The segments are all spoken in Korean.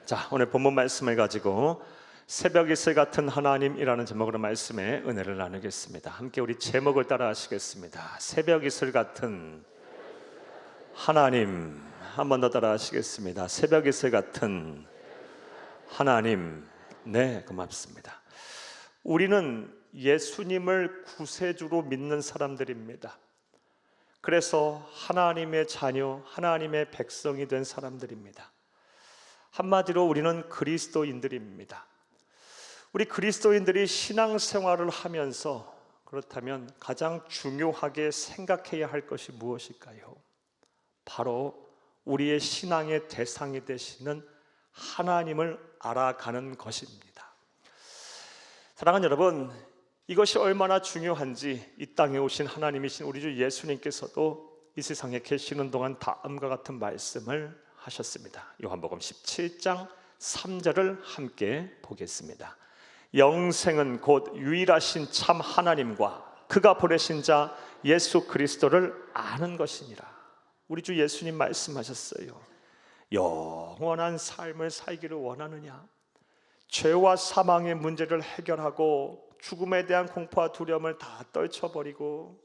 자, 오늘 본문 말씀을 가지고 새벽 이슬 같은 하나님이라는 제목으로 말씀의 은혜를 나누겠습니다. 함께 우리 제목을 따라 하시겠습니다. 새벽 이슬 같은 하나님. 한 번 더 따라 하시겠습니다. 새벽 이슬 같은 하나님. 네, 고맙습니다. 우리는 예수님을 구세주로 믿는 사람들입니다. 그래서 하나님의 자녀, 하나님의 백성이 된 사람들입니다. 한마디로 우리는 그리스도인들입니다. 우리 그리스도인들이 신앙생활을 하면서 그렇다면 가장 중요하게 생각해야 할 것이 무엇일까요? 바로 우리의 신앙의 대상이 되시는 하나님을 알아가는 것입니다. 사랑하는 여러분, 이것이 얼마나 중요한지 이 땅에 오신 하나님이신 우리 주 예수님께서도 이 세상에 계시는 동안 다음과 같은 말씀을 하셨습니다. 요한복음 17장 3절을 함께 보겠습니다. 영생은 곧 유일하신 참 하나님과 그가 보내신 자 예수 그리스도를 아는 것이니라. 우리 주 예수님 말씀하셨어요. 영원한 삶을 살기를 원하느냐? 죄와 사망의 문제를 해결하고 죽음에 대한 공포와 두려움을 다 떨쳐버리고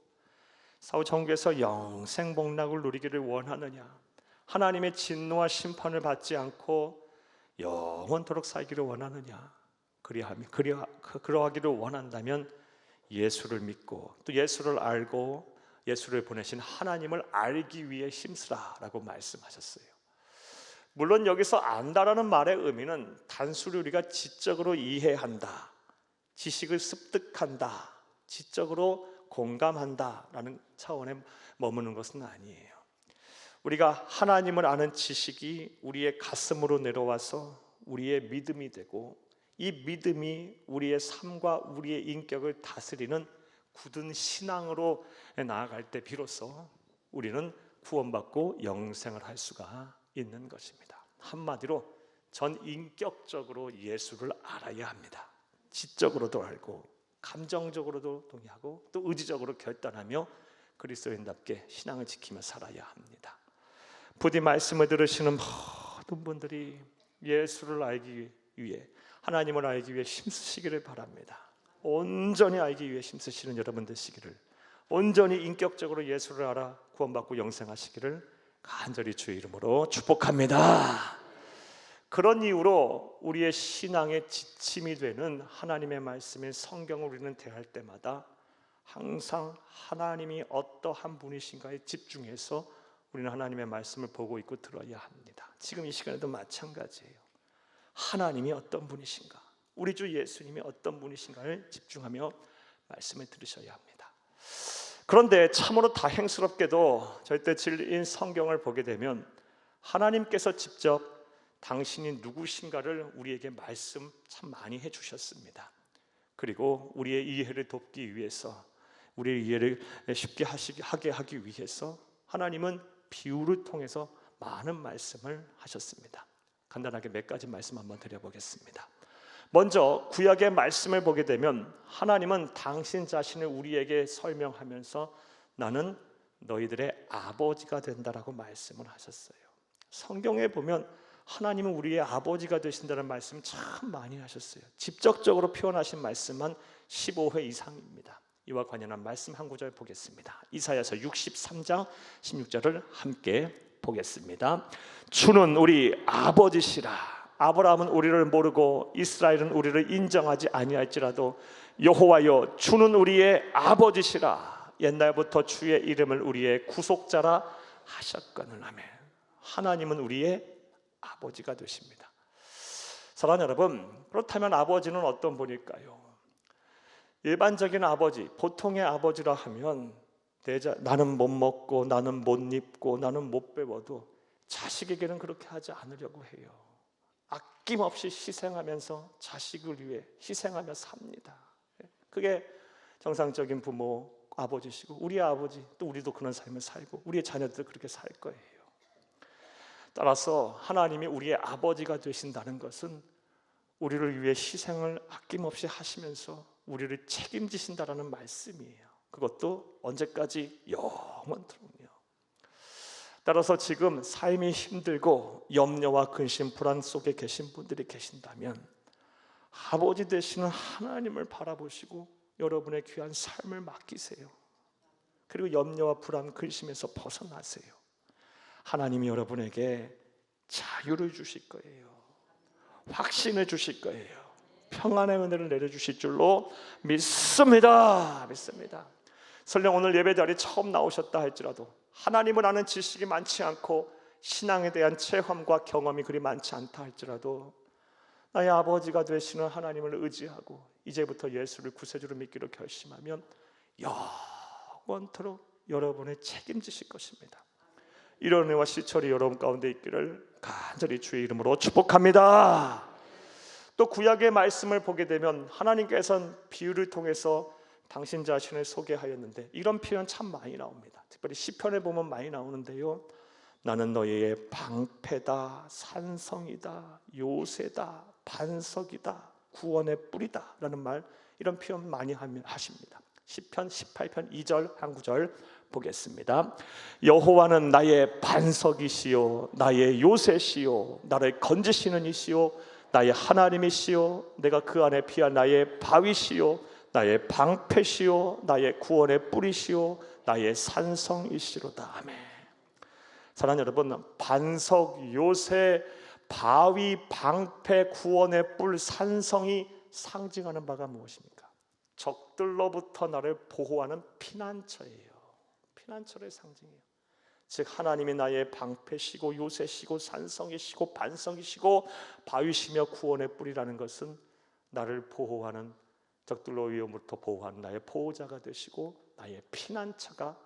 사후천국에서 영생복락을 누리기를 원하느냐? 하나님의 진노와 심판을 받지 않고 영원토록 살기를 원하느냐? 그러하기를 원한다면 예수를 믿고 또 예수를 알고 예수를 보내신 하나님을 알기 위해 힘쓰라라고 말씀하셨어요. 물론 여기서 안다라는 말의 의미는 단순히 우리가 지적으로 이해한다, 지식을 습득한다, 지적으로 공감한다라는 차원에 머무는 것은 아니에요. 우리가 하나님을 아는 지식이 우리의 가슴으로 내려와서 우리의 믿음이 되고 이 믿음이 우리의 삶과 우리의 인격을 다스리는 굳은 신앙으로 나아갈 때 비로소 우리는 구원받고 영생을 할 수가 있는 것입니다. 한마디로 전 인격적으로 예수를 알아야 합니다. 지적으로도 알고 감정적으로도 동의하고 또 의지적으로 결단하며 그리스도인답게 신앙을 지키며 살아야 합니다. 부디 말씀을 들으시는 모든 분들이 예수를 알기 위해 하나님을 알기 위해 힘쓰시기를 바랍니다. 온전히 알기 위해 힘쓰시는 여러분 되시기를, 온전히 인격적으로 예수를 알아 구원받고 영생하시기를 간절히 주의 이름으로 축복합니다. 그런 이유로 우리의 신앙의 지침이 되는 하나님의 말씀인 성경을 우리는 대할 때마다 항상 하나님이 어떠한 분이신가에 집중해서 우리는 하나님의 말씀을 보고 있고 들어야 합니다. 지금 이 시간에도 마찬가지예요. 하나님이 어떤 분이신가, 우리 주 예수님이 어떤 분이신가를 집중하며 말씀을 들으셔야 합니다. 그런데 참으로 다행스럽게도 절대 진리인 성경을 보게 되면 하나님께서 직접 당신이 누구신가를 우리에게 말씀 참 많이 해주셨습니다. 그리고 우리의 이해를 돕기 위해서, 우리의 이해를 쉽게 하게 하기 위해서 하나님은 비유를 통해서 많은 말씀을 하셨습니다. 간단하게 몇 가지 말씀 한번 드려보겠습니다. 먼저 구약의 말씀을 보게 되면 하나님은 당신 자신을 우리에게 설명하면서 나는 너희들의 아버지가 된다라고 말씀을 하셨어요. 성경에 보면 하나님은 우리의 아버지가 되신다는 말씀 참 많이 하셨어요. 직접적으로 표현하신 말씀은 15회 이상입니다. 이와 관련한 말씀 한 구절 보겠습니다. 이사야서 63장 16절을 함께 보겠습니다. 주는 우리 아버지시라. 아브라함은 우리를 모르고 이스라엘은 우리를 인정하지 아니할지라도 여호와여 주는 우리의 아버지시라. 옛날부터 주의 이름을 우리의 구속자라 하셨거늘. 아멘. 하나님은 우리의 아버지가 되십니다. 사랑하는 여러분, 그렇다면 아버지는 어떤 분일까요? 일반적인 아버지, 보통의 아버지라 하면 나는 못 먹고 나는 못 입고 나는 못 배워도 자식에게는 그렇게 하지 않으려고 해요. 아낌없이 희생하면서 자식을 위해 희생하며 삽니다. 그게 정상적인 부모, 아버지시고 우리의 아버지, 또 우리도 그런 삶을 살고 우리의 자녀들도 그렇게 살 거예요. 따라서 하나님이 우리의 아버지가 되신다는 것은 우리를 위해 희생을 아낌없이 하시면서 우리를 책임지신다라는 말씀이에요. 그것도 언제까지? 영원토록요. 따라서 지금 삶이 힘들고 염려와 근심, 불안 속에 계신 분들이 계신다면 아버지 되시는 하나님을 바라보시고 여러분의 귀한 삶을 맡기세요. 그리고 염려와 불안, 근심에서 벗어나세요. 하나님이 여러분에게 자유를 주실 거예요. 확신을 주실 거예요. 평안의 은혜를 내려주실 줄로 믿습니다. 설령 오늘 예배 자리에 처음 나오셨다 할지라도 하나님을 아는 지식이 많지 않고 신앙에 대한 체험과 경험이 그리 많지 않다 할지라도 나의 아버지가 되시는 하나님을 의지하고 이제부터 예수를 구세주로 믿기로 결심하면 영원토록 여러분을 책임지실 것입니다. 이런 은혜와 시철이 여러분 가운데 있기를 간절히 주의 이름으로 축복합니다. 또 구약의 말씀을 보게 되면 하나님께서는 비유를 통해서 당신 자신을 소개하였는데 이런 표현 참 많이 나옵니다. 특별히 시편에 보면 많이 나오는데요. 나는 너희의 방패다, 산성이다, 요새다, 반석이다, 구원의 뿌리다 라는 말, 이런 표현 많이 하십니다. 시편 18편 2절 한 구절 보겠습니다. 여호와는 나의 반석이시요 나의 요새시요 나를 건지시는 이시요 나의 하나님이시요 내가 그 안에 피한 나의 바위시요 나의 방패시요 나의 구원의 뿌리시요 나의 산성이시로다. 아멘. 사랑하는 여러분, 반석, 요새, 바위, 방패, 구원의 뿔, 산성이 상징하는 바가 무엇입니까? 적들로부터 나를 보호하는 피난처예요. 피난처의 상징이에요. 즉 하나님이 나의 방패시고 요새시고 산성이시고 반성이시고 바위시며 구원의 뿔이라는 것은 나를 보호하는, 적들로 위험으로부터 보호하는 나의 보호자가 되시고 나의 피난처가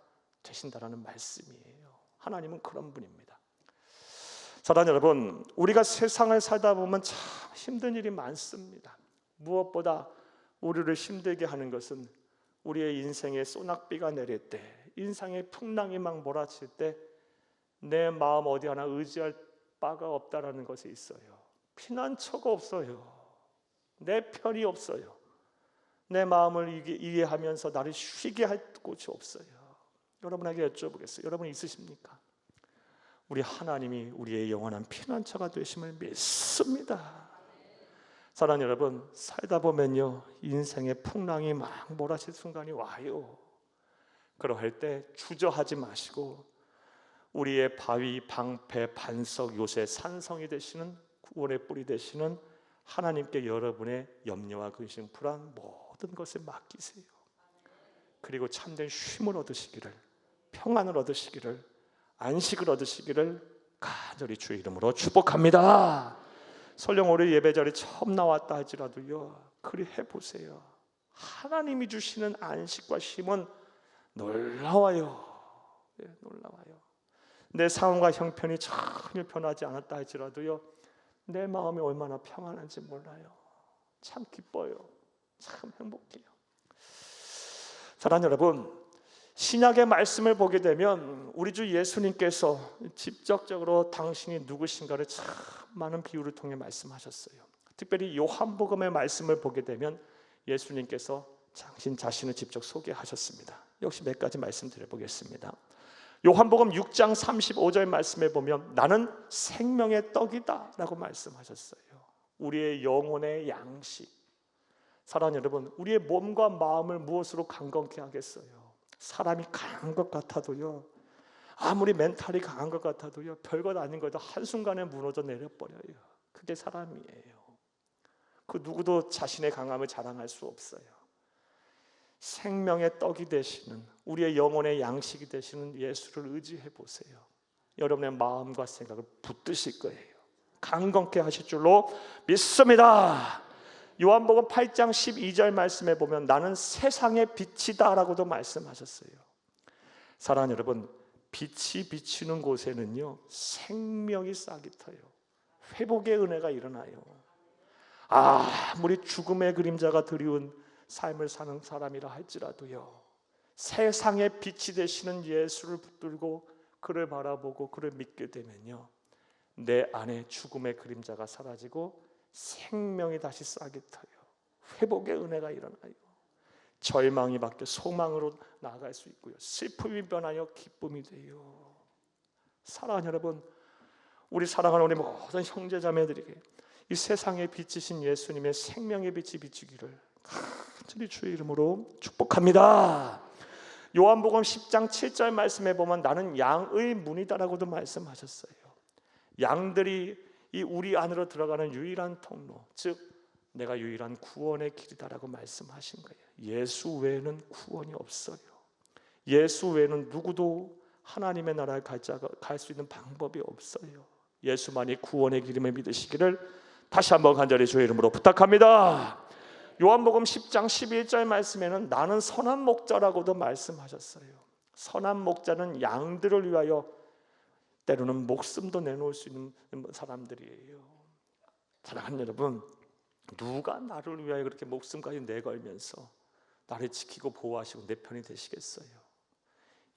되신다라는 말씀이에요. 하나님은 그런 분입니다. 사랑하는 여러분, 우리가 세상을 살다 보면 참 힘든 일이 많습니다. 무엇보다 우리를 힘들게 하는 것은 우리의 인생에 소낙비가 내릴 때, 인생의 풍랑이 막 몰아칠 때 내 마음 어디 하나 의지할 바가 없다라는 것이 있어요. 피난처가 없어요. 내 편이 없어요. 내 마음을 이해하면서 나를 쉬게 할 곳이 없어요. 여러분에게 여쭤보겠어요. 여러분 있으십니까? 우리 하나님이 우리의 영원한 피난처가 되심을 믿습니다. 사랑하는 여러분, 살다 보면요 인생의 풍랑이 막 몰아칠 순간이 와요. 그러할 때 주저하지 마시고 우리의 바위, 방패, 반석, 요새, 산성이 되시는, 구원의 뿌리 되시는 하나님께 여러분의 염려와 근심, 불안 모든 것을 맡기세요. 그리고 참된 쉼을 얻으시기를, 평안을 얻으시기를, 안식을 얻으시기를 간절히 주의 이름으로 축복합니다. 설령 우리 예배자리 처음 나왔다 할지라도요 그리 해보세요. 하나님이 주시는 안식과 쉼은 놀라워요. 놀라워요. 내 상황과 형편이 전혀 변하지 않았다 할지라도요 내 마음이 얼마나 평안한지 몰라요. 참 기뻐요. 참 행복해요. 사랑하는 여러분, 신약의 말씀을 보게 되면 우리 주 예수님께서 직접적으로 당신이 누구신가를 참 많은 비유를 통해 말씀하셨어요. 특별히 요한복음의 말씀을 보게 되면 예수님께서 당신 자신을 직접 소개하셨습니다. 역시 몇 가지 말씀드려보겠습니다. 요한복음 6장 35절 말씀에 보면 나는 생명의 떡이다 라고 말씀하셨어요. 우리의 영혼의 양식. 사랑하는 여러분, 우리의 몸과 마음을 무엇으로 강건케 하겠어요? 사람이 강한 것 같아도요, 아무리 멘탈이 강한 것 같아도요 별것 아닌 거도 한순간에 무너져 내려버려요. 그게 사람이에요. 그 누구도 자신의 강함을 자랑할 수 없어요. 생명의 떡이 되시는, 우리의 영혼의 양식이 되시는 예수를 의지해 보세요. 여러분의 마음과 생각을 붙드실 거예요. 강건케 하실 줄로 믿습니다. 요한복음 8장 12절 말씀에 보면 나는 세상의 빛이다 라고도 말씀하셨어요. 사랑하는 여러분, 빛이 비치는 곳에는요 생명이 싹이 터요. 회복의 은혜가 일어나요. 아무리 죽음의 그림자가 드리운 삶을 사는 사람이라 할지라도요 세상의 빛이 되시는 예수를 붙들고 그를 바라보고 그를 믿게 되면요 내 안에 죽음의 그림자가 사라지고 생명이 다시 싹이 터요. 회복의 은혜가 일어나요. 절망이 바뀌어 소망으로 나아갈 수 있고요 슬픔이 변하여 기쁨이 돼요. 사랑하는 여러분, 우리 사랑하는 우리 모든 형제자매들에게 이 세상에 비치신 예수님의 생명의 빛이 비치기를 간절히 주의 이름으로 축복합니다. 요한복음 10장 7절 말씀에 보면 나는 양의 문이다라고도 말씀하셨어요. 양들이 이 우리 안으로 들어가는 유일한 통로, 즉 내가 유일한 구원의 길이다라고 말씀하신 거예요. 예수 외에는 구원이 없어요. 예수 외에는 누구도 하나님의 나라에 갈 수 있는 방법이 없어요. 예수만이 구원의 길임을 믿으시기를 다시 한번 간절히 주의 이름으로 부탁합니다. 요한복음 10장 11절 말씀에는 나는 선한 목자라고도 말씀하셨어요. 선한 목자는 양들을 위하여 때로는 목숨도 내놓을 수 있는 사람들이에요. 사랑하는 여러분, 누가 나를 위하여 그렇게 목숨까지 내걸면서 나를 지키고 보호하시고 내 편이 되시겠어요?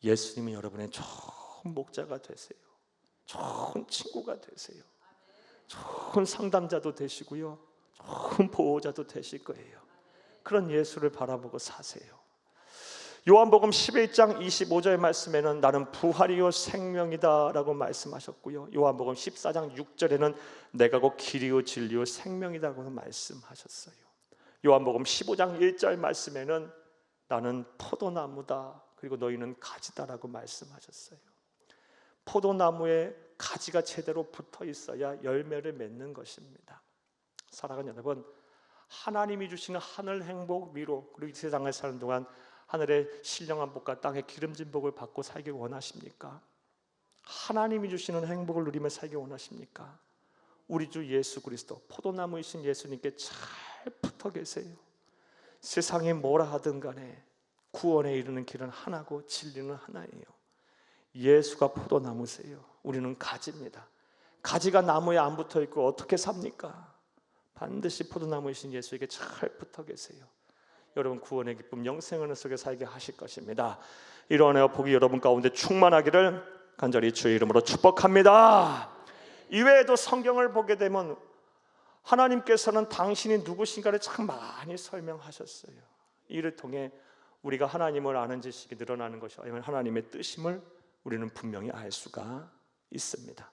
예수님이 여러분의 좋은 목자가 되세요. 좋은 친구가 되세요. 좋은 상담자도 되시고요, 좋은 보호자도 되실 거예요. 그런 예수를 바라보고 사세요. 요한복음 11장 25절 말씀에는 나는 부활이요 생명이다 라고 말씀하셨고요, 요한복음 14장 6절에는 내가 곧 길이요 진리요 생명이다 라고 말씀하셨어요. 요한복음 15장 1절 말씀에는 나는 포도나무다, 그리고 너희는 가지다 라고 말씀하셨어요. 포도나무에 가지가 제대로 붙어 있어야 열매를 맺는 것입니다. 사랑하는 여러분, 하나님이 주시는 하늘 행복, 위로, 그리고 이 세상에 사는 동안 하늘의 신령한 복과 땅의 기름진 복을 받고 살기 원하십니까? 하나님이 주시는 행복을 누리며 살기 원하십니까? 우리 주 예수 그리스도 포도나무이신 예수님께 잘 붙어 계세요. 세상이 뭐라 하든 간에 구원에 이르는 길은 하나고 진리는 하나예요. 예수가 포도나무세요. 우리는 가지입니다. 가지가 나무에 안 붙어 있고 어떻게 삽니까? 반드시 포도나무이신 예수에게 잘 붙어 계세요. 여러분 구원의 기쁨, 영생의 은혜 속에 살게 하실 것입니다. 이런 은혜와 복이 여러분 가운데 충만하기를 간절히 주의 이름으로 축복합니다. 이외에도 성경을 보게 되면 하나님께서는 당신이 누구신가를 참 많이 설명하셨어요. 이를 통해 우리가 하나님을 아는 지식이 늘어나는 것이 아니면 하나님의 뜻임을 우리는 분명히 알 수가 있습니다.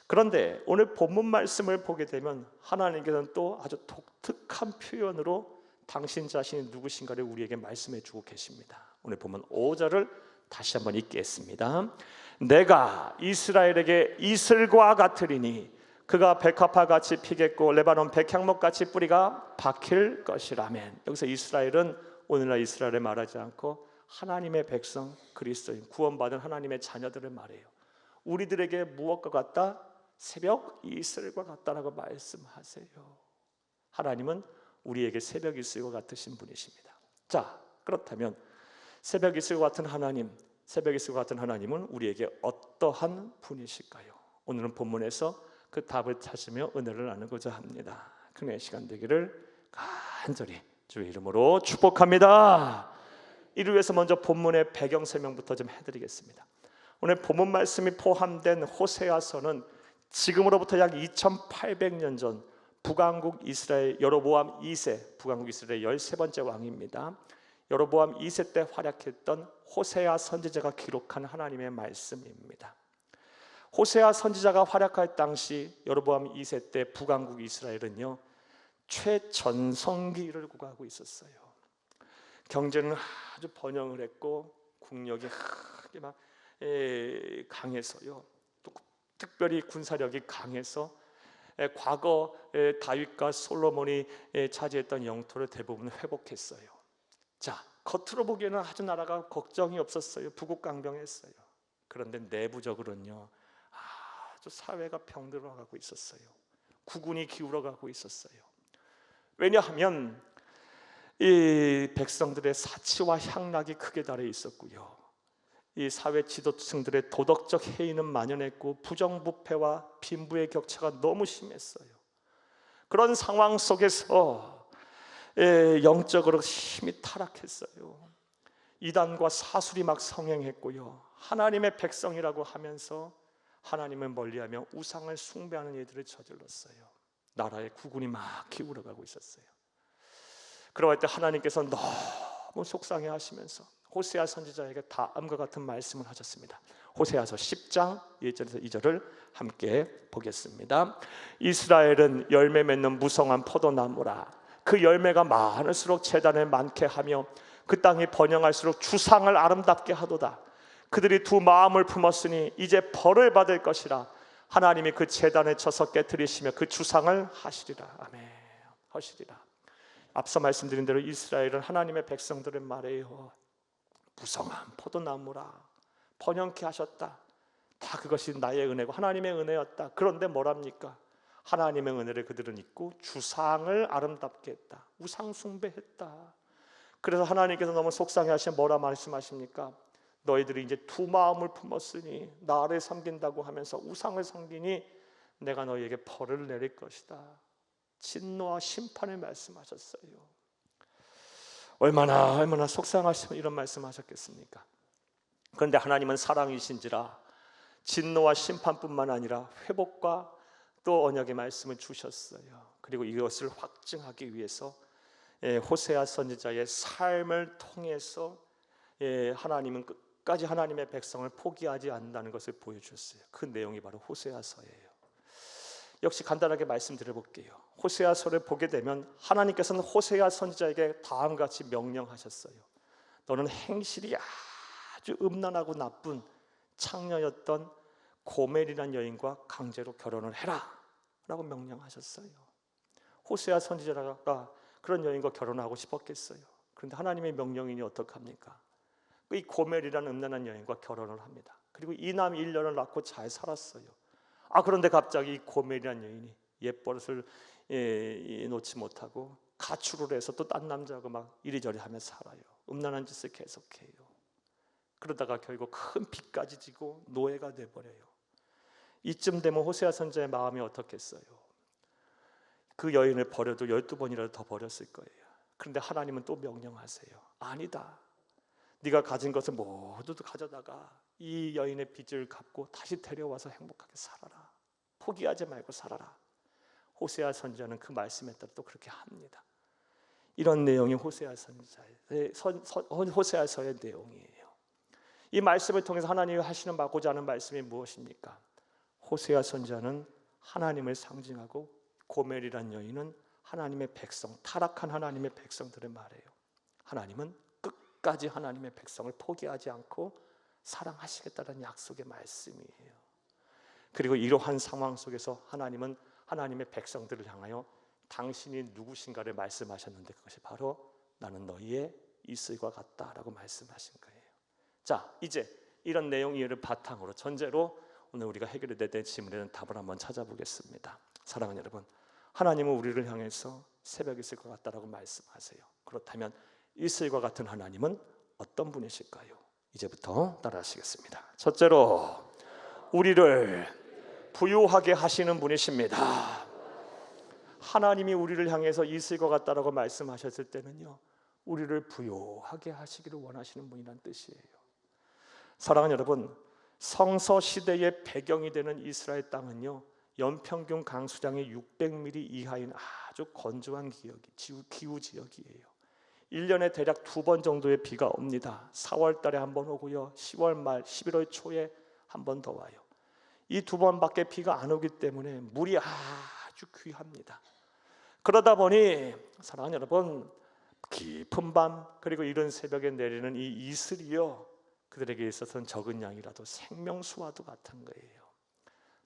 그런데 오늘 본문 말씀을 보게 되면 하나님께서는 또 아주 독특한 표현으로 당신 자신이 누구신가를 우리에게 말씀해 주고 계십니다. 오늘 본문 5절을 다시 한번 읽겠습니다. 내가 이스라엘에게 이슬과 같으리니 그가 백합화같이 피겠고 레바논 백향목같이 뿌리가 박힐 것이라멘. 여기서 이스라엘은 오늘날 이스라엘을 말하지 않고 하나님의 백성, 그리스도인, 구원받은 하나님의 자녀들을 말해요. 우리들에게 무엇과 같다? 새벽 이슬과 같다라고 말씀하세요. 하나님은 우리에게 새벽 이슬과 같으신 분이십니다. 자, 그렇다면 새벽 이슬과 같은 하나님, 새벽 이슬과 같은 하나님은 우리에게 어떠한 분이실까요? 오늘은 본문에서 그 답을 찾으며 은혜를 나누고자 합니다. 그의 시간 되기를 간절히 주의 이름으로 축복합니다. 이를 위해서 먼저 본문의 배경 설명부터 좀 해드리겠습니다. 오늘 본문 말씀이 포함된 호세아서는 지금으로부터 약 2800년 전 북왕국 이스라엘 여로보암 2세, 북왕국 이스라엘 13번째 왕입니다. 여로보암 2세 때 활약했던 호세아 선지자가 기록한 하나님의 말씀입니다. 호세아 선지자가 활약할 당시 여로보암 2세 때 북왕국 이스라엘은요 최전성기를 구가하고 있었어요. 경제는 아주 번영을 했고 국력이 크게 막 강해서요. 또 특별히 군사력이 강해서 과거 다윗과 솔로몬이 차지했던 영토를 대부분 회복했어요. 자, 겉으로 보기에는 아주 나라가 걱정이 없었어요. 부국강병했어요. 그런데 내부적으로는요 아주 사회가 병들어가고 있었어요. 국운이 기울어가고 있었어요. 왜냐하면 이 백성들의 사치와 향락이 크게 달해 있었고요, 이 사회 지도층들의 도덕적 해이는 만연했고 부정부패와 빈부의 격차가 너무 심했어요. 그런 상황 속에서 영적으로 힘이 타락했어요. 이단과 사술이 막 성행했고요, 하나님의 백성이라고 하면서 하나님을 멀리하며 우상을 숭배하는 일들을 저질렀어요. 나라의 국운이 막 기울어가고 있었어요. 그럴 때 하나님께서 너무 속상해 하시면서 호세아 선지자에게 다음과 같은 말씀을 하셨습니다. 호세아서 10장 1절에서 2절을 함께 보겠습니다. 이스라엘은 열매 맺는 무성한 포도나무라. 그 열매가 많을수록 재단을 많게 하며 그 땅이 번영할수록 주상을 아름답게 하도다. 그들이 두 마음을 품었으니 이제 벌을 받을 것이라. 하나님이 그 재단에 쳐서 깨뜨리시며 그 주상을 하시리라. 아멘. 하시리라. 앞서 말씀드린 대로 이스라엘은 하나님의 백성들의 말이에요. 무성한 포도나무라. 번영케 하셨다. 다 그것이 나의 은혜고 하나님의 은혜였다. 그런데 뭐랍니까? 하나님의 은혜를 그들은 잊고 주상을 아름답게 했다. 우상 숭배했다. 그래서 하나님께서 너무 속상해하시면 뭐라 말씀하십니까? 너희들이 이제 두 마음을 품었으니 나를 섬긴다고 하면서 우상을 섬기니 내가 너희에게 벌을 내릴 것이다. 진노와 심판을 말씀하셨어요. 얼마나 속상하시면 이런 말씀하셨겠습니까? 그런데 하나님은 사랑이신지라 진노와 심판뿐만 아니라 회복과 또 언약의 말씀을 주셨어요. 그리고 이것을 확증하기 위해서 호세아 선지자의 삶을 통해서 하나님은 끝까지 하나님의 백성을 포기하지 않는다는 것을 보여주셨어요. 그 내용이 바로 호세아서예요. 역시 간단하게 말씀드려볼게요. 호세아서를 보게 되면 하나님께서는 호세아 선지자에게 다음과 같이 명령하셨어요. 너는 행실이 아주 음란하고 나쁜 창녀였던 고멜이라는 여인과 강제로 결혼을 해라 라고 명령하셨어요. 호세아 선지자가 그런 여인과 결혼하고 싶었겠어요. 그런데 하나님의 명령이니 어떡합니까? 이 고멜이라는 음란한 여인과 결혼을 합니다. 그리고 이남 1년을 낳고 잘 살았어요. 그런데 갑자기 이 고멜이라는 여인이 옛버릇을 놓지 못하고 가출을 해서 또 딴 남자하고 막 이리저리 하며 살아요. 음란한 짓을 계속해요. 그러다가 결국 큰 빚까지 지고 노예가 돼버려요. 이쯤 되면 호세아 선지자의 마음이 어떻겠어요? 그 여인을 버려도 12번이라도 더 버렸을 거예요. 그런데 하나님은 또 명령하세요. 아니다. 네가 가진 것을 모두 가져다가 이 여인의 빚을 갚고 다시 데려와서 행복하게 살아라. 포기하지 말고 살아라. 호세아 선지자는 그 말씀에 따라 또 그렇게 합니다. 이런 내용이 호세아서의 내용이에요. 이 말씀을 통해서 하나님이 하고자 하는 말씀이 무엇입니까? 호세아 선지자는 하나님을 상징하고 고멜이란 여인은 하나님의 백성, 타락한 하나님의 백성들의 말이에요. 하나님은 끝까지 하나님의 백성을 포기하지 않고 사랑하시겠다는 약속의 말씀이에요. 그리고 이러한 상황 속에서 하나님은 하나님의 백성들을 향하여 당신이 누구신가를 말씀하셨는데 그것이 바로 나는 너희의 이슬과 같다라고 말씀하신 거예요. 자, 이제 이런 내용 이해를 바탕으로 전제로 오늘 우리가 해결해야 될 질문에 대한 답을 한번 찾아보겠습니다. 사랑하는 여러분, 하나님은 우리를 향해서 새벽 이슬과 같다라고 말씀하세요. 그렇다면 이슬과 같은 하나님은 어떤 분이실까요? 이제부터 따라하시겠습니다. 첫째로 우리를 부유하게 하시는 분이십니다. 하나님이 우리를 향해서 이슬과 같다라고 말씀하셨을 때는요, 우리를 부유하게 하시기를 원하시는 분이란 뜻이에요. 사랑하는 여러분, 성서 시대의 배경이 되는 이스라엘 땅은요, 연평균 강수량이 600mm 이하인 아주 건조한 기후 지역이에요. 1년에 대략 2번 정도의 비가 옵니다. 4월 달에 한 번 오고요, 10월 말, 11월 초에 한 번 더 와요. 이 2번밖에 비가 안 오기 때문에 물이 아주 귀합니다. 그러다 보니 사랑하는 여러분, 깊은 밤 그리고 이른 새벽에 내리는 이 이슬이요, 그들에게 있어서는 적은 양이라도 생명수와도 같은 거예요.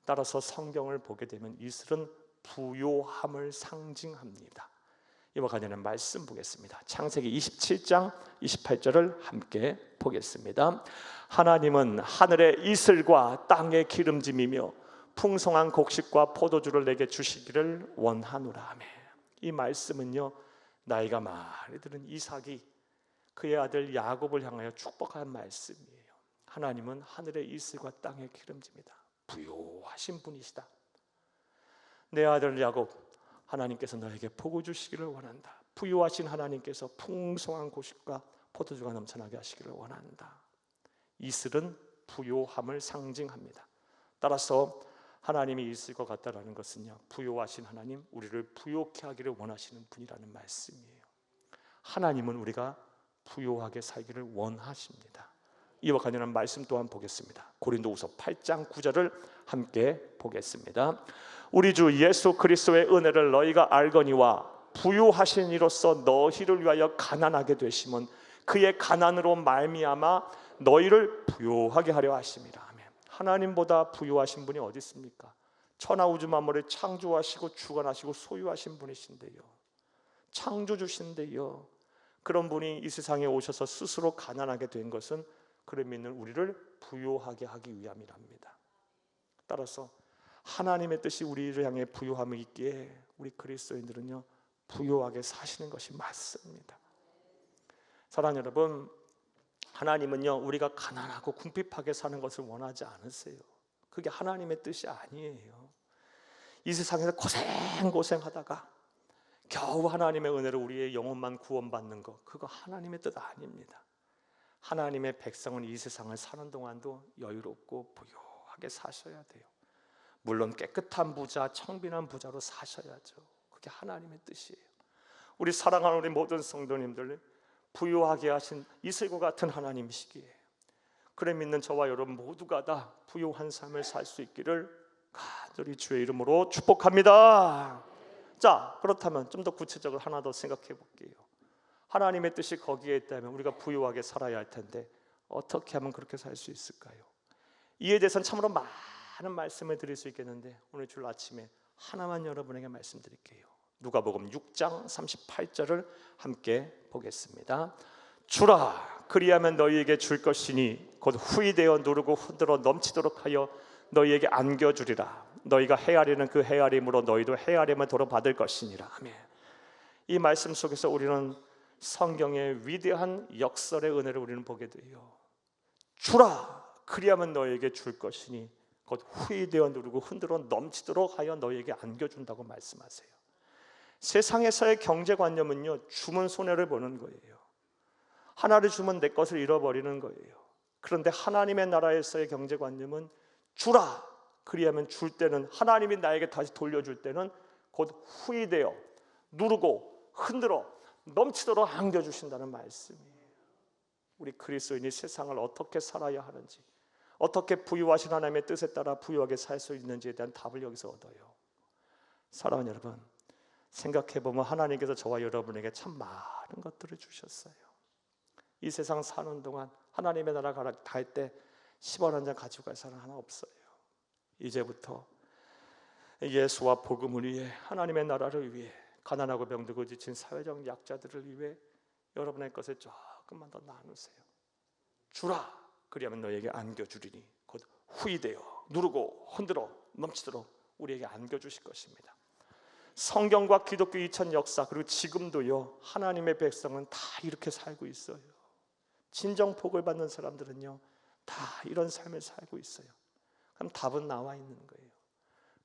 따라서 성경을 보게 되면 이슬은 부요함을 상징합니다. 이와 관련된 말씀 보겠습니다. 창세기 27장 28절을 함께 보겠습니다. 하나님은 하늘의 이슬과 땅의 기름짐이며 풍성한 곡식과 포도주를 내게 주시기를 원하노라. 아멘. 이 말씀은요, 나이가 많이 들은 이삭이 그의 아들 야곱을 향하여 축복한 말씀이에요. 하나님은 하늘의 이슬과 땅의 기름짐이다. 부요하신 분이시다. 내 아들 야곱, 하나님께서 너에게 복을 주시기를 원한다. 부유하신 하나님께서 풍성한 곡식과 포도주가 넘쳐나게 하시기를 원한다. 이슬은 부요함을 상징합니다. 따라서 하나님이 이슬과 같다라는 것은요, 부요하신 하나님, 우리를 부요케 하기를 원하시는 분이라는 말씀이에요. 하나님은 우리가 부요하게 살기를 원하십니다. 이와 관련한 말씀 또한 보겠습니다. 고린도후서 8장 9절을 함께 보겠습니다. 우리 주 예수 그리스도의 은혜를 너희가 알거니와 부유하신 이로써 너희를 위하여 가난하게 되심은 그의 가난으로 말미암아 너희를 부유하게 하려 하심이라. 아멘. 하나님보다 부유하신 분이 어디 있습니까? 천하 우주 만물을 창조하시고 주관하시고 소유하신 분이신데요, 창조주신데요, 그런 분이 이 세상에 오셔서 스스로 가난하게 된 것은 그를 믿는 우리를 부유하게 하기 위함이랍니다. 따라서 하나님의 뜻이 우리를 향해 부유함이 있기에 우리 그리스도인들은요 부유하게 사시는 것이 맞습니다. 사랑하는 여러분, 하나님은요 우리가 가난하고 궁핍하게 사는 것을 원하지 않으세요. 그게 하나님의 뜻이 아니에요. 이 세상에서 고생하다가 겨우 하나님의 은혜로 우리의 영혼만 구원받는 것, 그거 하나님의 뜻 아닙니다. 하나님의 백성은 이 세상을 사는 동안도 여유롭고 부유하게 사셔야 돼요. 물론 깨끗한 부자, 청빈한 부자로 사셔야죠. 그게 하나님의 뜻이에요. 우리 사랑하는 우리 모든 성도님들, 부유하게 하신 이슬과 같은 하나님이시기에 그래 믿는 저와 여러분 모두가 다 부유한 삶을 살 수 있기를 간절히 주의 이름으로 축복합니다. 자, 그렇다면 좀 더 구체적으로 하나 더 생각해 볼게요. 하나님의 뜻이 거기에 있다면 우리가 부유하게 살아야 할 텐데 어떻게 하면 그렇게 살 수 있을까요? 이에 대해서는 참으로 많은 말씀을 드릴 수 있겠는데 오늘 주일 아침에 하나만 여러분에게 말씀드릴게요. 누가복음 6장 38절을 함께 보겠습니다. 주라, 그리하면 너희에게 줄 것이니 곧 후이되어 누르고 흔들어 넘치도록 하여 너희에게 안겨주리라. 너희가 헤아리는 그 헤아림으로 너희도 헤아림을 도로 받을 것이니라. 아멘. 이 말씀 속에서 우리는 성경의 위대한 역설의 은혜를 우리는 보게 돼요. 주라, 그리하면 너희에게 줄 것이니 곧 후이되어 누르고 흔들어 넘치도록 하여 너희에게 안겨준다고 말씀하세요. 세상에서의 경제관념은요 주면 손해를 보는 거예요. 하나를 주면 내 것을 잃어버리는 거예요. 그런데 하나님의 나라에서의 경제관념은 주라, 그리하면 줄 때는, 하나님이 나에게 다시 돌려줄 때는 곧 후이되어 누르고 흔들어 넘치도록 안겨주신다는 말씀이에요. 우리 그리스도인이 세상을 어떻게 살아야 하는지, 어떻게 부유하신 하나님의 뜻에 따라 부유하게 살 수 있는지에 대한 답을 여기서 얻어요. 사랑하는 여러분, 생각해보면 하나님께서 저와 여러분에게 참 많은 것들을 주셨어요. 이 세상 사는 동안 하나님의 나라 갈 때 10원 한 장 가지고 갈 사람 하나 없어요. 이제부터 예수와 복음을 위해, 하나님의 나라를 위해, 가난하고 병들고 지친 사회적 약자들을 위해 여러분의 것을 조금만 더 나누세요. 주라, 그리하면 너에게 안겨주리니 곧 후이되어 누르고 흔들어 넘치도록 우리에게 안겨주실 것입니다. 성경과 기독교 2000 역사 그리고 지금도요 하나님의 백성은 다 이렇게 살고 있어요. 진정 복을 받는 사람들은요 다 이런 삶을 살고 있어요. 그럼 답은 나와 있는 거예요.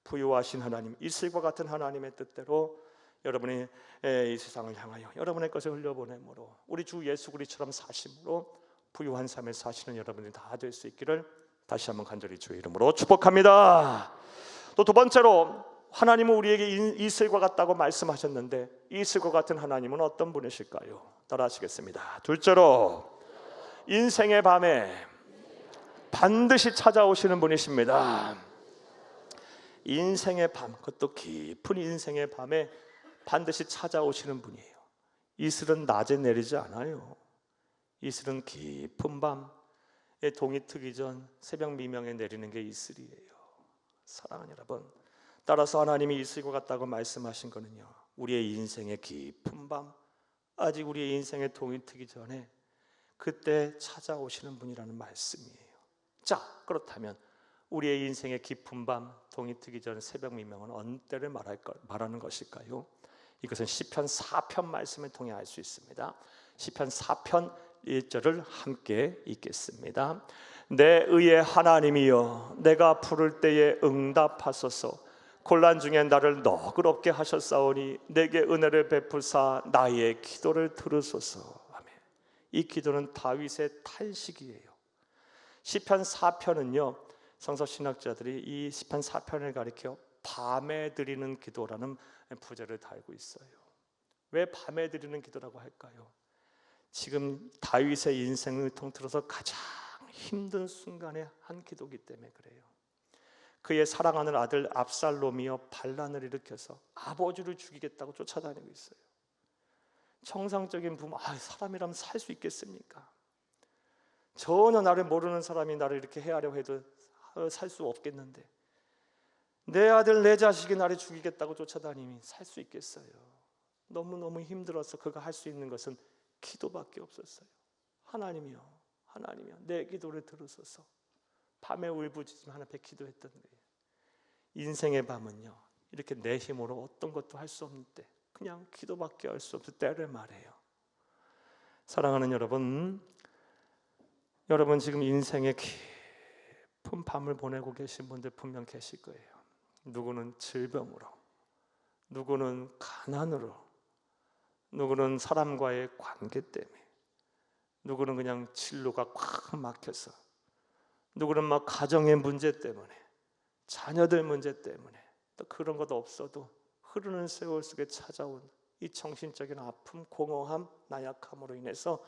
부유하신 하나님, 이슬과 같은 하나님의 뜻대로 여러분이 이 세상을 향하여 여러분의 것을 흘려보내므로 우리 주 예수 그리스도처럼 사심으로 부유한 삶을 사시는 여러분이 다 될 수 있기를 다시 한번 간절히 주의 이름으로 축복합니다. 또 두 번째로, 하나님은 우리에게 이슬과 같다고 말씀하셨는데 이슬과 같은 하나님은 어떤 분이실까요? 따라하시겠습니다. 둘째로, 인생의 밤에 반드시 찾아오시는 분이십니다. 인생의 밤, 그것도 깊은 인생의 밤에 반드시 찾아오시는 분이에요. 이슬은 낮에 내리지 않아요. 이슬은 깊은 밤에 동이 트기 전 새벽 미명에 내리는 게 이슬이에요. 사랑하는 여러분, 따라서 하나님이 이슬과 같다고 말씀하신 거는요 우리의 인생의 깊은 밤, 아직 우리의 인생의 동이 트기 전에 그때 찾아오시는 분이라는 말씀이에요. 자, 그렇다면 우리의 인생의 깊은 밤, 동이 트기 전 새벽 미명은 어느 때를 말하는 것일까요? 이것은 시편 4편 말씀을 통해 알 수 있습니다. 시편 4편 1절을 함께 읽겠습니다. 내 의의 하나님이여, 내가 부를 때에 응답하소서. 곤란 중에 나를 너그럽게 하셨사오니 내게 은혜를 베푸사 나의 기도를 들으소서. 아멘. 이 기도는 다윗의 탄식이에요. 시편 4편은요 성서신학자들이 이 시편 4편을 가리켜 밤에 드리는 기도라는 부제를 달고 있어요. 왜 밤에 드리는 기도라고 할까요? 지금 다윗의 인생을 통틀어서 가장 힘든 순간에 한 기도기 때문에 그래요. 그의 사랑하는 아들 압살롬이여 반란을 일으켜서 아버지를 죽이겠다고 쫓아다니고 있어요. 정상적인 부모, 사람이라면 살 수 있겠습니까? 전혀 나를 모르는 사람이 나를 이렇게 해하려고 해도 살 수 없겠는데, 내 아들 내 자식이 나를 죽이겠다고 쫓아다니면 살 수 있겠어요? 너무너무 힘들어서 그가 할 수 있는 것은 기도밖에 없었어요. 하나님이여, 하나님이여, 내 기도를 들으소서. 밤에 울부짖으며 하나님 앞에 기도했던 거예요. 인생의 밤은요, 이렇게 내 힘으로 어떤 것도 할 수 없는 때, 그냥 기도밖에 할 수 없을 때를 말해요. 사랑하는 여러분, 여러분 지금 인생의 깊은 밤을 보내고 계신 분들 분명 계실 거예요. 누구는 질병으로, 누구는 가난으로, 누구는 사람과의 관계 때문에, 누구는 그냥 진로가 꽉 막혀서, 누구는 막 가정의 문제 때문에, 자녀들 문제 때문에, 또 그런 것도 없어도 흐르는 세월 속에 찾아온 이 정신적인 아픔, 공허함, 나약함으로 인해서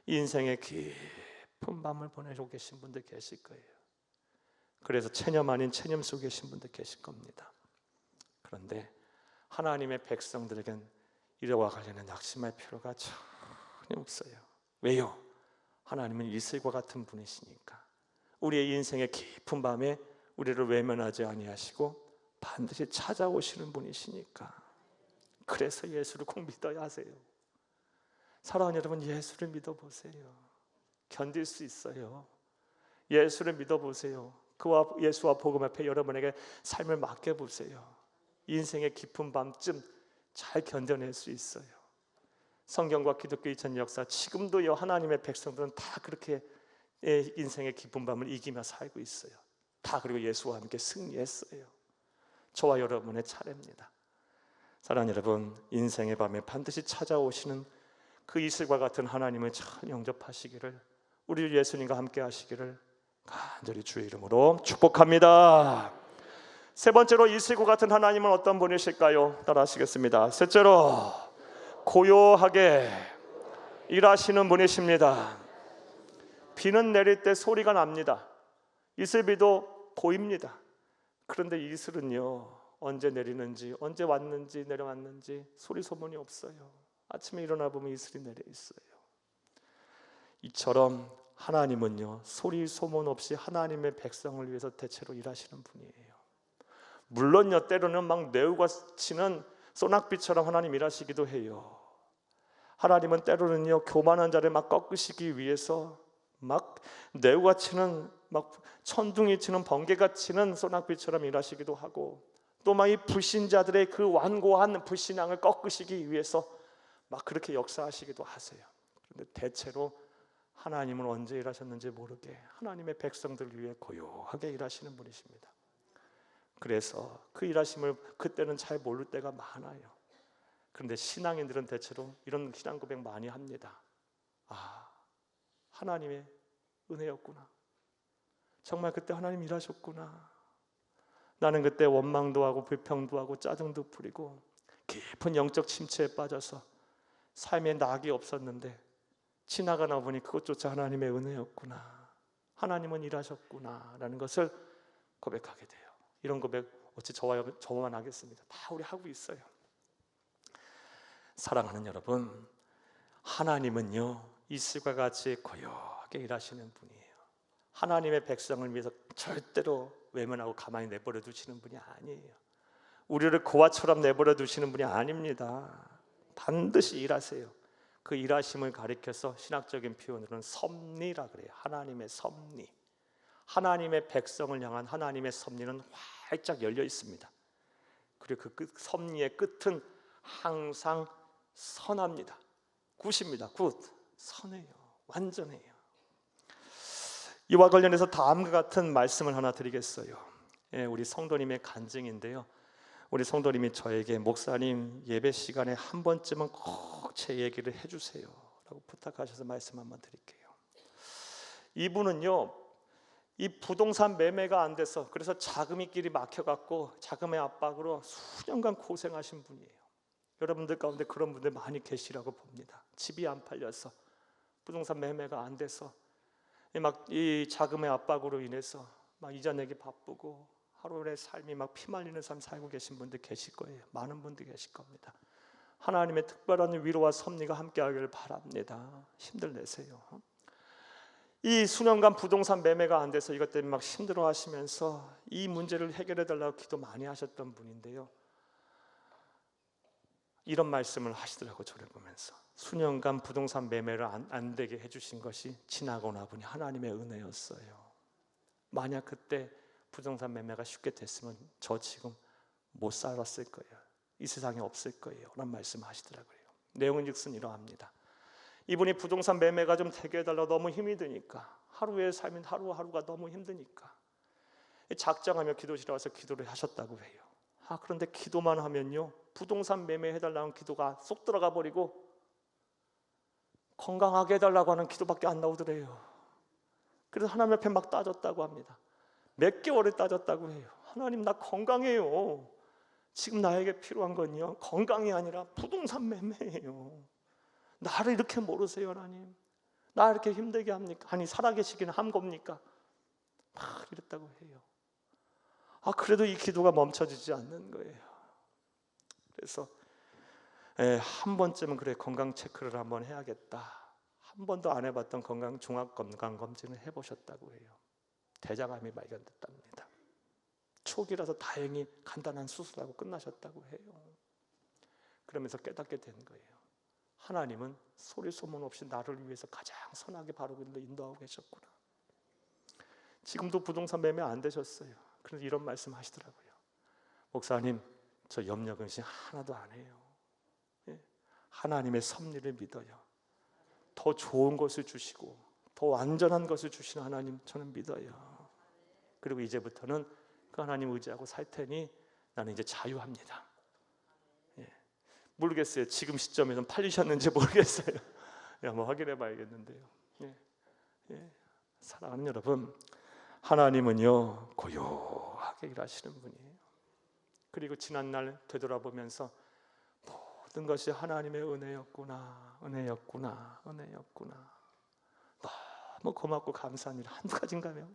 인생의 깊은 밤을 보내고 계신 분들 계실 거예요. 그래서 체념 아닌 체념 속에 계신 분들 계실 겁니다. 그런데 하나님의 백성들에겐 이와 관련해 낙심할 필요가 전혀 없어요. 왜요? 하나님은 이슬과 같은 분이시니까. 우리의 인생의 깊은 밤에 우리를 외면하지 아니하시고 반드시 찾아오시는 분이시니까. 그래서 예수를 꼭 믿어야 하세요. 사랑하는 여러분, 예수를 믿어보세요. 견딜 수 있어요. 예수를 믿어보세요. 그와 예수와 복음 앞에 여러분에게 삶을 맡겨보세요. 인생의 깊은 밤쯤 잘 견뎌낼 수 있어요. 성경과 기독교 2000년 역사, 지금도요 하나님의 백성들은 다 그렇게 인생의 깊은 밤을 이기며 살고 있어요. 다 그리고 예수와 함께 승리했어요. 저와 여러분의 차례입니다. 사랑하는 여러분, 인생의 밤에 반드시 찾아오시는 그 이슬과 같은 하나님을 잘 영접하시기를, 우리 예수님과 함께 하시기를 간절히 주의 이름으로 축복합니다. 세 번째로, 이슬과 같은 하나님은 어떤 분이실까요? 따라 하시겠습니다. 셋째로, 고요하게 일하시는 분이십니다. 비는 내릴 때 소리가 납니다. 이슬비도 보입니다. 그런데 이슬은요, 언제 내리는지, 언제 왔는지 내려왔는지 소리 소문이 없어요. 아침에 일어나 보면 이슬이 내려 있어요. 이처럼 하나님은요, 소리 소문 없이 하나님의 백성을 위해서 대체로 일하시는 분이에요. 물론요, 때로는 막 뇌우가 치는 소낙비처럼 하나님 일하시기도 해요. 하나님은 때로는요, 교만한 자를 막 꺾으시기 위해서 막 뇌우가 치는, 막 천둥이 치는, 번개가 치는 소낙비처럼 일하시기도 하고, 또 막 이 불신자들의 그 완고한 불신앙을 꺾으시기 위해서 막 그렇게 역사하시기도 하세요. 그런데 대체로 하나님은 언제 일하셨는지 모르게 하나님의 백성들을 위해 고요하게 일하시는 분이십니다. 그래서 그 일하심을 그때는 잘 모를 때가 많아요. 그런데 신앙인들은 대체로 이런 신앙 고백 많이 합니다. 하나님의 은혜였구나. 정말 그때 하나님 일하셨구나. 나는 그때 원망도 하고 불평도 하고 짜증도 부리고 깊은 영적 침체에 빠져서 삶에 낙이 없었는데 지나가나 보니 그것조차 하나님의 은혜였구나. 하나님은 일하셨구나 라는 것을 고백하게 돼요. 이런 고백 어찌 저만 하겠습니다. 다 우리 하고 있어요. 사랑하는 여러분, 하나님은요, 이슬과 같이 고요하게 일하시는 분이에요. 하나님의 백성을 위해서 절대로 외면하고 가만히 내버려 두시는 분이 아니에요. 우리를 고아처럼 내버려 두시는 분이 아닙니다. 반드시 일하세요. 그 일하심을 가리켜서 신학적인 표현으로는 섭리라 그래요. 하나님의 섭리. 하나님의 백성을 향한 하나님의 섭리는 활짝 열려 있습니다. 그리고 그 섭리의 끝은 항상 선합니다. 굿입니다. 굿. 선해요. 완전해요. 이와 관련해서 다음과 같은 말씀을 하나 드리겠어요. 우리 성도님의 간증인데요, 우리 성도님이 저에게 목사님 예배 시간에 한 번쯤은 꼭 제 얘기를 해주세요 라고 부탁하셔서 말씀 한번 드릴게요. 이분은요, 이 부동산 매매가 안 돼서, 그래서 자금이 길이 막혀갖고 자금의 압박으로 수년간 고생하신 분이에요. 여러분들 가운데 그런 분들 많이 계시라고 봅니다. 집이 안 팔려서 부동산 매매가 안 돼서 막 이 자금의 압박으로 인해서 막 이자 내기 바쁘고 하루의 삶이 막 피말리는 삶 살고 계신 분들 계실 거예요. 많은 분들 계실 겁니다. 하나님의 특별한 위로와 섭리가 함께하기를 바랍니다. 힘들 내세요. 이 수년간 부동산 매매가 안 돼서 이것 때문에 막 힘들어하시면서 이 문제를 해결해 달라고 기도 많이 하셨던 분인데요, 이런 말씀을 하시더라고요. 저를 보면서 수년간 부동산 매매를 안 되게 해주신 것이 지나고 나보니 하나님의 은혜였어요. 만약 그때 부동산 매매가 쉽게 됐으면 저 지금 못 살았을 거예요. 이 세상에 없을 거예요. 라는 말씀 하시더라고요. 내용은 즉슨 이러합니다. 이분이 부동산 매매가 좀 되게 해달라고 너무 힘이 드니까, 하루의 삶인 하루하루가 너무 힘드니까 작정하며 기도실에 와서 기도를 하셨다고 해요. 그런데 기도만 하면요, 부동산 매매 해달라는 기도가 쏙 들어가 버리고 건강하게 해달라고 하는 기도밖에 안 나오더래요. 그래서 하나님 앞에 막 따졌다고 합니다. 몇 개월을 따졌다고 해요. 하나님, 나 건강해요. 지금 나에게 필요한 건요, 건강이 아니라 부동산 매매예요. 나를 이렇게 모르세요 하나님? 나 이렇게 힘들게 합니까? 아니 살아계시기는 한 겁니까? 막 이랬다고 해요. 그래도 이 기도가 멈춰지지 않는 거예요. 그래서 한 번쯤은 그래, 건강 체크를 한번 해야겠다. 한 번도 안 해봤던 종합 건강 검진을 해보셨다고 해요. 대장암이 발견됐답니다. 초기라서 다행히 간단한 수술하고 끝나셨다고 해요. 그러면서 깨닫게 된 거예요. 하나님은 소리 소문 없이 나를 위해서 가장 선하게 바르고 인도하고 계셨구나. 지금도 부동산 매매 안 되셨어요. 그래서 이런 말씀 하시더라고요. 목사님, 저 염려 근심 하나도 안 해요. 하나님의 섭리를 믿어요. 더 좋은 것을 주시고 더 안전한 것을 주시는 하나님 저는 믿어요. 그리고 이제부터는 그 하나님 의지하고 살 테니 나는 이제 자유합니다. 모르겠어요. 지금 시점에는 팔리셨는지 모르겠어요. 한번 확인해 봐야겠는데요. 사랑하는 여러분, 하나님은요 고요하게 일하시는 분이에요. 그리고 지난날 되돌아보면서 모든 것이 하나님의 은혜였구나, 은혜였구나, 은혜였구나. 너무 고맙고 감사한 일 한두 가지인가요?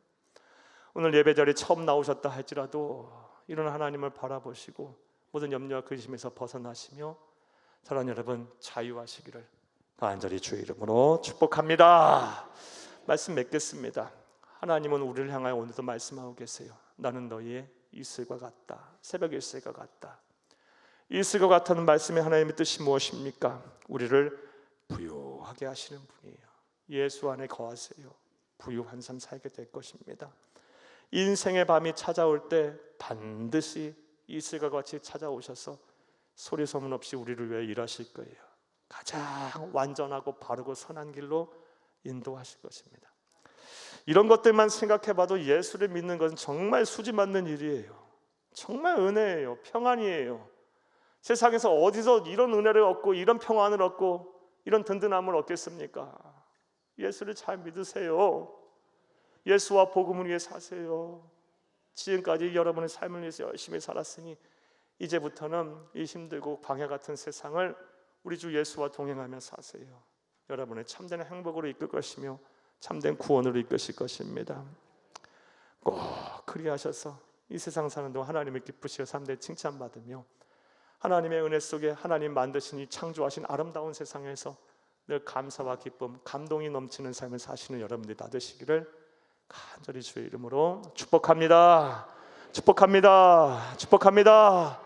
오늘 예배자리에 처음 나오셨다 할지라도 이런 하나님을 바라보시고 모든 염려와 근심에서 벗어나시며 사랑하는 여러분 자유하시기를 간절히 주의 이름으로 축복합니다. 말씀 맺겠습니다. 하나님은 우리를 향하여 오늘도 말씀하고 계세요. 나는 너희의 이슬과 같다. 새벽 일슬과 같다. 이슬과 같다는 말씀의 하나님의 뜻이 무엇입니까? 우리를 부유하게 하시는 분이에요. 예수 안에 거하세요. 부유한 삶 살게 될 것입니다. 인생의 밤이 찾아올 때 반드시 이슬과 같이 찾아오셔서 소리 소문 없이 우리를 위해 일하실 거예요. 가장 완전하고 바르고 선한 길로 인도하실 것입니다. 이런 것들만 생각해봐도 예수를 믿는 것은 정말 수지 맞는 일이에요. 정말 은혜예요. 평안이에요. 세상에서 어디서 이런 은혜를 얻고 이런 평안을 얻고 이런 든든함을 얻겠습니까? 예수를 잘 믿으세요. 예수와 복음을 위해 사세요. 지금까지 여러분의 삶을 위해서 열심히 살았으니 이제부터는 이 힘들고 방해 같은 세상을 우리 주 예수와 동행하며 사세요. 여러분의 참된 행복으로 이끌 것이며 참된 구원으로 이끄실 것입니다. 꼭 그리하셔서 이 세상 사는 동안 하나님을 기쁘시어 삶대 칭찬받으며 하나님의 은혜 속에 하나님 만드신 이 창조하신 아름다운 세상에서 늘 감사와 기쁨, 감동이 넘치는 삶을 사시는 여러분들이 다 되시기를 간절히 주의 이름으로 축복합니다. 축복합니다. 축복합니다.